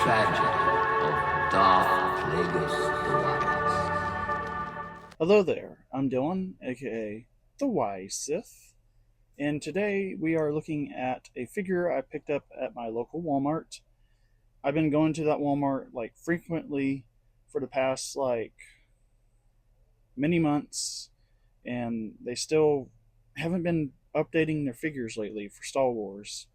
tragedy of Darth Plagueis the Wise. Hello there, I'm Dylan, aka the Wise Sith, and today we are looking at a figure I picked up at my local Walmart. I've been going to that Walmart like frequently for the past like many months, and they still haven't been updating their figures lately for Star Wars,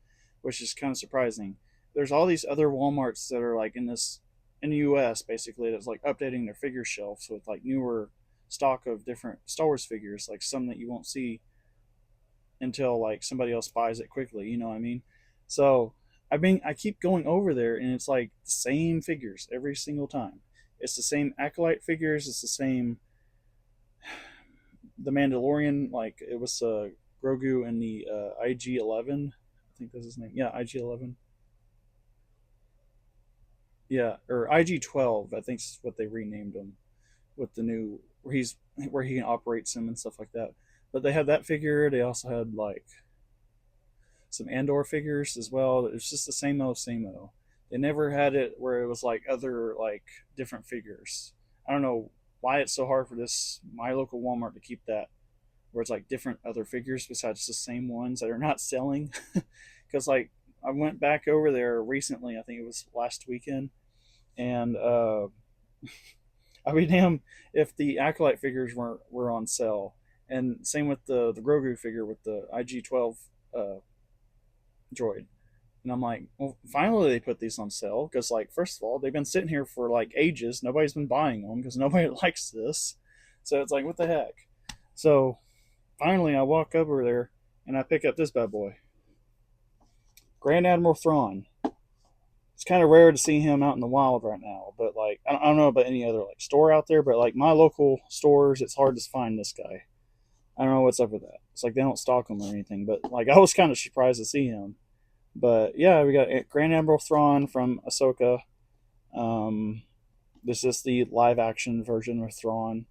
which is kind of surprising. There's all these other Walmarts that are like in the US basically that's like updating their figure shelves with like newer stock of different Star Wars figures, like some that you won't see until like somebody else buys it quickly, you know what I mean? So I keep going over there and it's like the same figures every single time. It's the same acolyte figures, it's the same the Mandalorian, like it was Grogu and the IG-11. I think that's his name. Yeah, IG-11. Yeah, or IG-12. I think is what they renamed him with the new where he operates him and stuff like that. But they had that figure. They also had like some Andor figures as well. It's just the same old. They never had it where it was like other like different figures. I don't know why it's so hard for this my local Walmart to keep that where it's like different other figures besides the same ones that are not selling. Because like I went back over there recently. I think it was last weekend, and I mean, damn, if the acolyte figures were on sale, and same with the Grogu figure with the IG-12 uh, droid. And I'm like, well, finally they put these on sale because, like, first of all, they've been sitting here for like ages. Nobody's been buying them because nobody likes this. So it's like, what the heck? So finally, I walk over there and I pick up this bad boy, Grand Admiral Thrawn. It's kind of rare to see him out in the wild right now, but like, I don't know about any other like store out there, but like my local stores, it's hard to find this guy. I don't know what's up with that. It's like they don't stock him or anything, but like I was kind of surprised to see him. But yeah, we got Grand Admiral Thrawn from Ahsoka. Um, this is the live action version of Thrawn.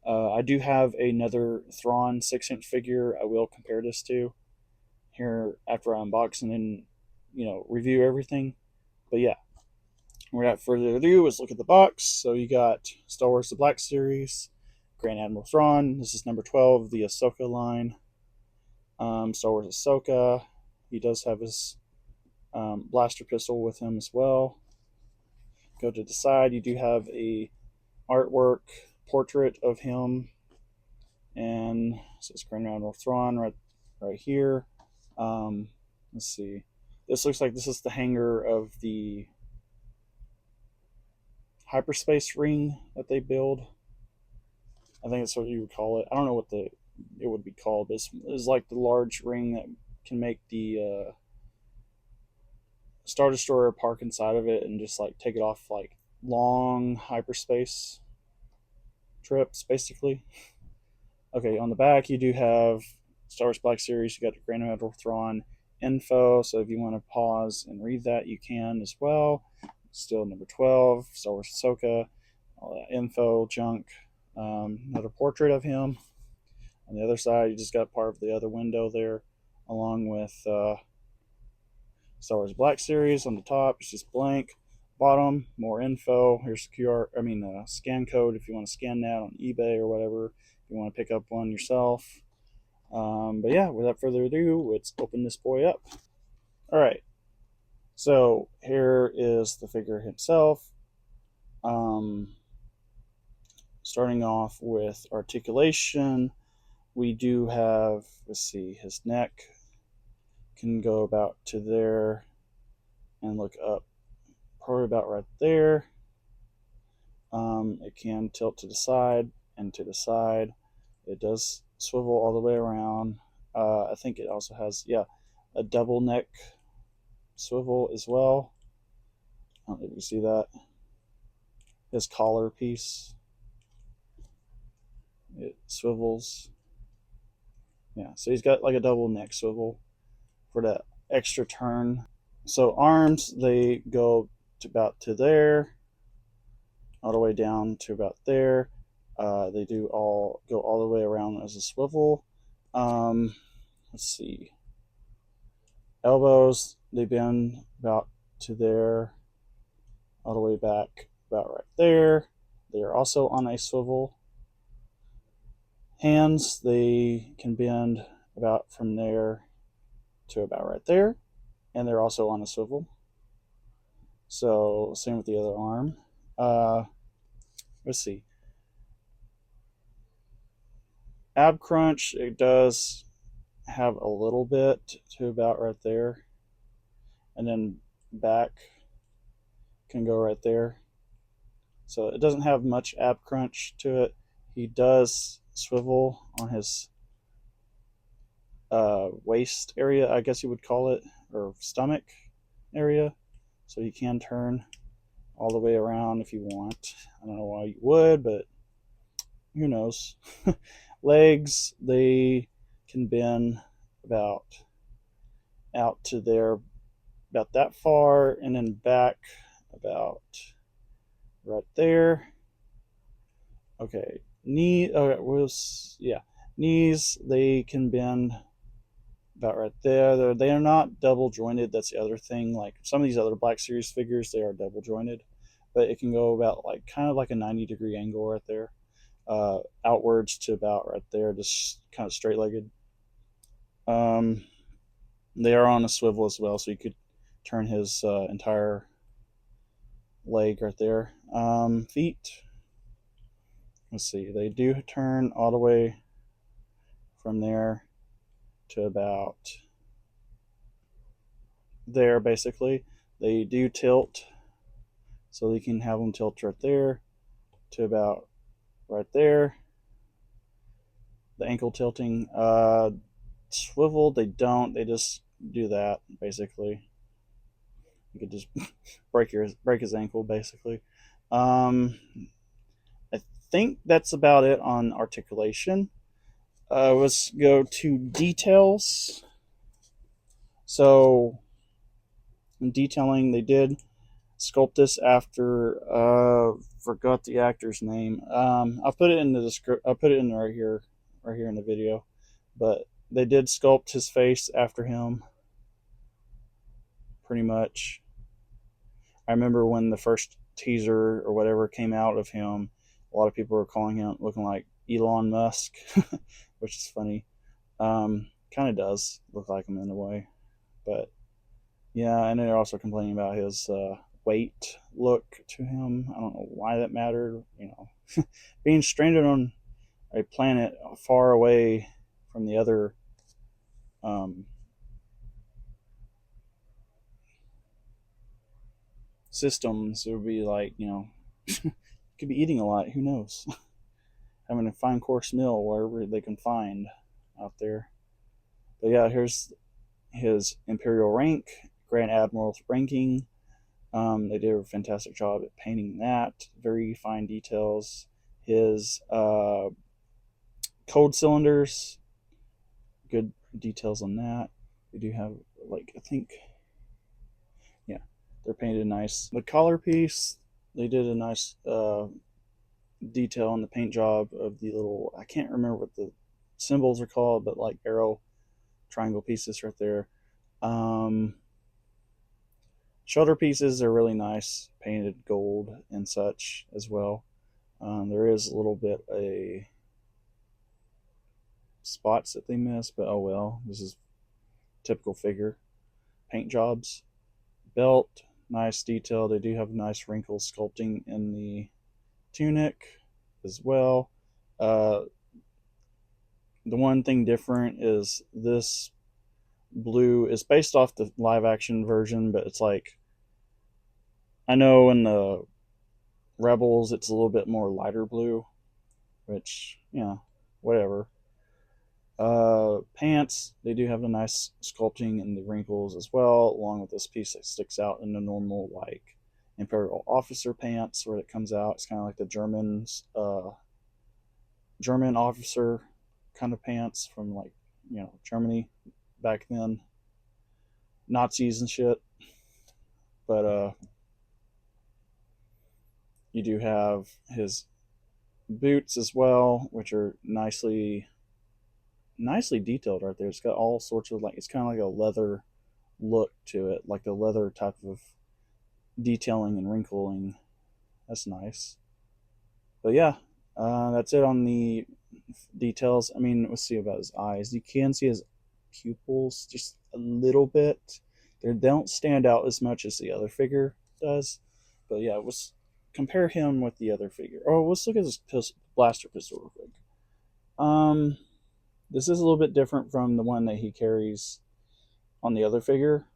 I do have another Thrawn 6-inch figure I will compare this to here after I unbox and then, review everything. But yeah, without further ado, let's look at the box. So you got Star Wars The Black Series, Grand Admiral Thrawn. This is number 12, the Ahsoka line. Star Wars Ahsoka. He does have his blaster pistol with him as well. Go to the side, you do have a artwork portrait of him, and it says Grand Admiral Thrawn right here. Let's see. This looks like this is the hangar of the hyperspace ring that they build. I think that's what you would call it. I don't know what it would be called. It's like the large ring that can make the Star Destroyer park inside of it and just like take it off like long hyperspace trips, basically. Okay, on the back you do have Star Wars Black Series. You got the Grand Admiral Thrawn info, so if you want to pause and read that, you can as well. Still number 12, Star Wars Ahsoka, all that info, junk. Another portrait of him. On the other side, you just got part of the other window there, along with Star Wars Black Series on the top. It's just blank. Bottom, more info. Here's the scan code if you want to scan that on eBay or whatever. If you want to pick up one yourself. But yeah, without further ado, let's open this boy up. All right. So here is the figure himself. Starting off with articulation, we do have, let's see, his neck can go about to there and look up probably about right there. It can tilt to the side and to the side. It does swivel all the way around. I think it also has, a double neck swivel as well. I don't know if you see that. His collar piece, it swivels. Yeah, so he's got like a double neck swivel for that extra turn. So arms, they go to about to there, all the way down to about there. They do all go all the way around as a swivel. Let's see. Elbows, they bend about to there. all the way back about right there. They are also on a swivel. Hands, they can bend about from there to about right there, and they're also on a swivel. So same with the other arm. Uh, let's see. Ab crunch, it does have a little bit to about right there, and then back can go right there. So it doesn't have much ab crunch to it. He does swivel on his waist area, I guess you would call it, or stomach area. So you can turn all the way around if you want. I don't know why you would, but who knows. Legs, they can bend about out to there, about that far, and then back about right there. Okay, knees, they can bend about right there. They are not double jointed. That's the other thing. Like some of these other Black Series figures, they are double jointed, but it can go about like kind of like a 90-degree angle right there, outwards to about right there, just kind of straight legged. Um, they are on a swivel as well, so you could turn his entire leg right there. Feet, let's see, they do turn all the way from there to about there basically. They do tilt, so you can have them tilt right there to about right there. The ankle tilting, swivel, they don't. They just do that basically. You could just break his ankle basically. Um, I think that's about it on articulation. Let's go to details. So, in detailing, they did sculpt this after forgot the actor's name. I'll put it in the description. I'll put it in right here in the video. But they did sculpt his face after him, pretty much. I remember when the first teaser or whatever came out of him, a lot of people were calling him looking like Elon Musk, which is funny. Kind of does look like him in a way, but yeah, and they're also complaining about his weight look to him. I don't know why that mattered. Being stranded on a planet far away from the other um, systems, it would be like could be eating a lot. Who knows? Having a fine course meal wherever they can find out there. But yeah, here's his Imperial rank, Grand Admiral's ranking. They did a fantastic job at painting that. Very fine details. His code cylinders, good details on that. They do have, like, I think, yeah, they're painted nice. The collar piece, they did a nice detail on the paint job of the little, I can't remember what the symbols are called, but like arrow triangle pieces right there. Um, Shoulder pieces are really nice, painted gold and such as well. There is a little bit a spots that they miss, but oh well. This is typical figure paint jobs. Belt, nice detail. They do have nice wrinkle sculpting in the tunic as well. Uh, the one thing different is this blue is based off the live action version, but it's like I know in the Rebels it's a little bit more lighter blue, which whatever. Pants, they do have a nice sculpting in the wrinkles as well, along with this piece that sticks out in the normal like Imperial officer pants where it comes out. It's kind of like the German officer kind of pants from like Germany back then, Nazis and shit. But you do have his boots as well, which are nicely detailed right there. It's got all sorts of like it's kind of like a leather look to it, like the leather type of detailing and wrinkling. That's nice. But yeah, that's it on the details. I mean, let's see about his eyes. You can see his pupils just a little bit. They don't stand out as much as the other figure does. But yeah, let's compare him with the other figure. Oh, let's look at his blaster pistol real quick. Um, this is a little bit different from the one that he carries on the other figure.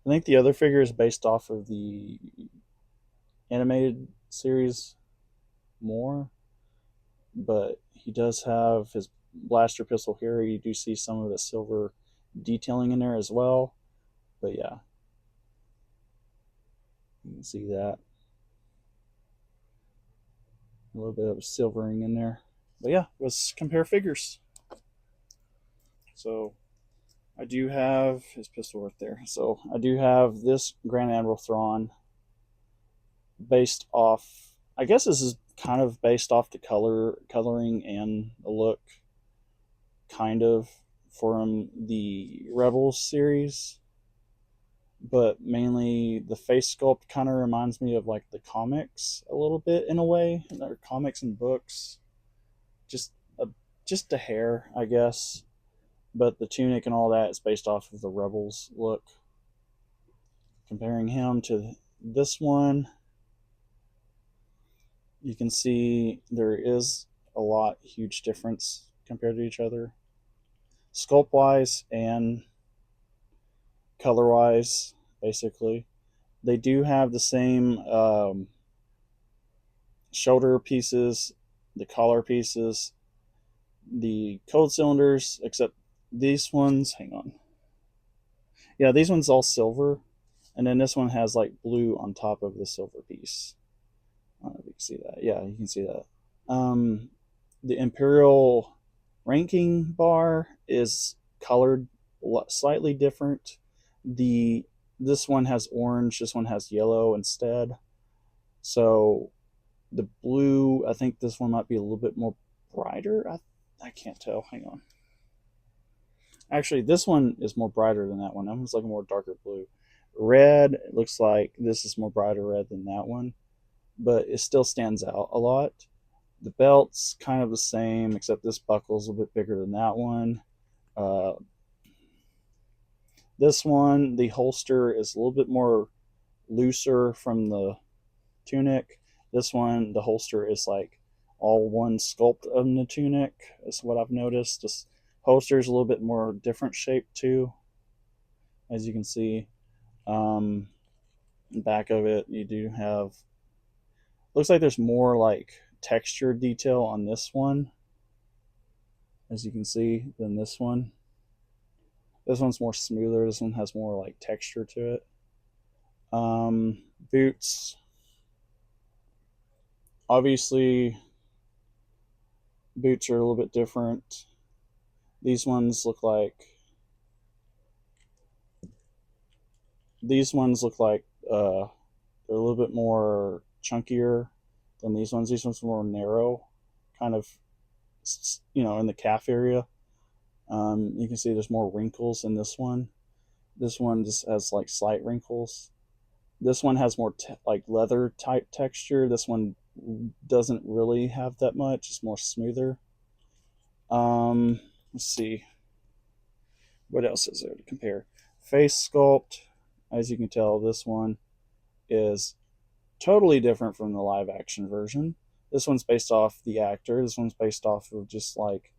I think the other figure is based off of the animated series more, but he does have his blaster pistol here. You do see some of the silver detailing in there as well. But yeah, you can see that. A little bit of silvering in there. But yeah, let's compare figures. So I do have his pistol right there. So I do have this Grand Admiral Thrawn based off. I guess this is kind of based off the coloring and the look, kind of from the Rebels series, but mainly the face sculpt kind of reminds me of like the comics a little bit in a way, or comics and books. Just a just a hair, I guess. But the tunic and all that is based off of the Rebels look. Comparing him to this one, you can see there is a huge difference compared to each other, sculpt wise and color wise. Basically, they do have the same shoulder pieces, the collar pieces, the code cylinders, except these ones. Hang on. Yeah, these ones all silver, and then this one has like blue on top of the silver piece. I don't know if you can see that. Yeah, you can see that. Um, the Imperial ranking bar is colored slightly different. The This one has orange. This one has yellow instead. So the blue, I think this one might be a little bit more brighter. I can't tell. Hang on. Actually, this one is more brighter than that one. That one's like a more darker blue. Red, it looks like this is more brighter red than that one, but it still stands out a lot. The belt's kind of the same, except this buckle's a little bit bigger than that one. Uh, this one, the holster is a little bit more looser from the tunic. This one, the holster is like all one sculpt of the tunic. Is what I've noticed. This holster is a little bit more different shape too, as you can see. Um, Back of it, you do have. Looks like there's more like texture detail on this one, as you can see, than this one. This one's more smoother. This one has more like texture to it. Boots, obviously, boots are a little bit different. These ones look like these ones look like they're a little bit more chunkier than these ones. These ones are more narrow, kind of, in the calf area. You can see there's more wrinkles in this one. This one just has like slight wrinkles. This one has more like leather type texture. This one doesn't really have that much. It's more smoother. Let's see. What else is there to compare? Face sculpt. As you can tell, this one is totally different from the live action version. This one's based off the actor. This one's based off of just like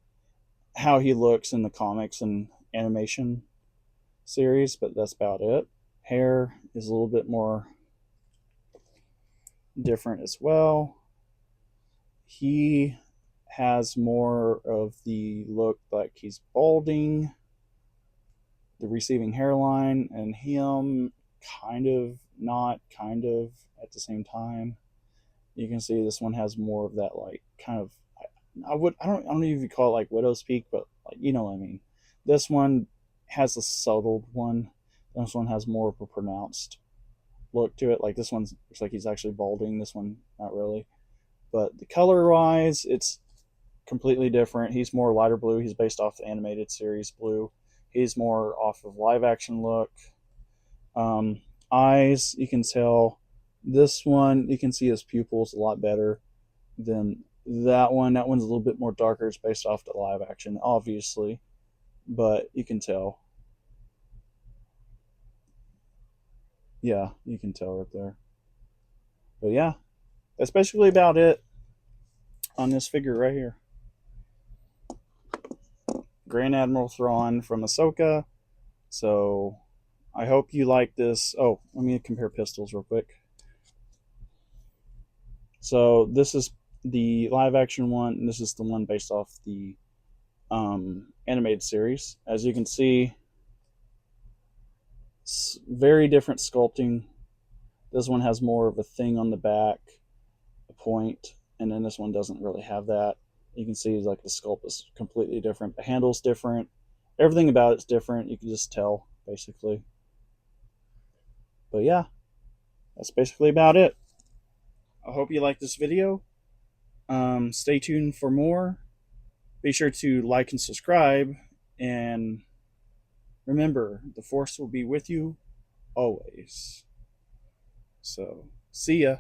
how he looks in the comics and animation series, but that's about it. Hair is a little bit more different as well. He has more of the look like he's balding, the receding hairline, and him kind of not kind of at the same time. You can see this one has more of that like kind of I don't know if you call it like widow's peak, but like you know what I mean. This one has a subtle one. This one has more of a pronounced look to it. Like this one looks like he's actually balding. This one not really. But the color wise, it's completely different. He's more lighter blue. He's based off the animated series blue. He's more off of live action look. Um, eyes, you can tell. This one, you can see his pupils a lot better than that one. That one's a little bit more darker. It's based off the live action, obviously, but you can tell. Yeah, you can tell right there. But yeah, that's basically about it on this figure right here. Grand Admiral Thrawn from Ahsoka. So I hope you like this. Oh, let me compare pistols real quick. So this is the live action one, and this is the one based off the animated series. As you can see, it's very different sculpting. This one has more of a thing on the back, a point, and then this one doesn't really have that. You can see like the sculpt is completely different. The handle's different. Everything about it's different. You can just tell basically. But yeah, that's basically about it. I hope you like this video. Stay tuned for more. Be sure to like and subscribe. And remember, the Force will be with you always. So, see ya.